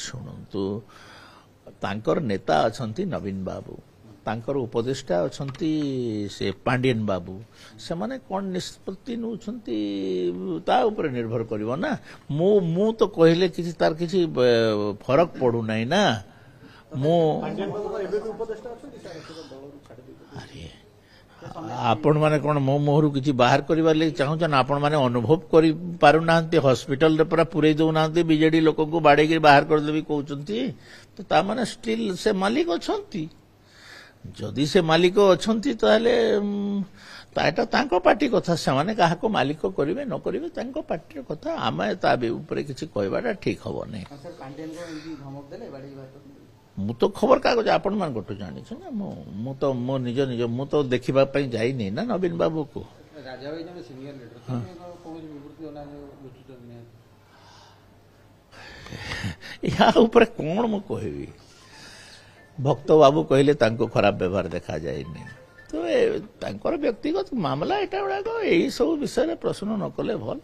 ଶୁଣନ୍ତୁ ତାଙ୍କର ନେତା ଅଛନ୍ତି ନବୀନ ବାବୁ ତାଙ୍କର ଉପଦେଷ୍ଟା ଅଛନ୍ତି ସେ ପାଣ୍ଡିଆନ ବାବୁ ସେମାନେ କ'ଣ ନିଷ୍ପତ୍ତି ନେଉଛନ୍ତି ତା ଉପରେ ନିର୍ଭର କରିବ ନା ମୁଁ ତ କହିଲେ କିଛି ତାର କିଛି ଫରକ ପଡୁନାହିଁ ନା ମୁଁ आपण माने कौन मो मुहर किसी बाहर करवा लगे चाहून आपण मैंने अनुभव करना हस्पिटाल पूरा पूरे दौना बीजेडी लोक को बाड़े बाहर करदेवी कहते तो ता माने स्टिल से मालिक अच्छा जदि से मालिक अच्छा ताको पार्टी कथा से माने क्या मालिक करेंगे न करेंगे पार्टी कथा आम ता किसी कहवाटा ठीक हम नहीं मु तो खबर कागज आपण मान गोटू जानी ना मु तो मो निज निज मु तो देखिबा पई जाई नहीं ना नवीन बाबू को राजा भाई जने सीनियर लीडर या ऊपर कोन मु कहबी भक्त बाबू कहले तांको खराब व्यवहार देखा जाए नहीं तो तांकर व्यक्तिगत मामला एटा बड़ा यही सब विषय प्रश्न न कले भल।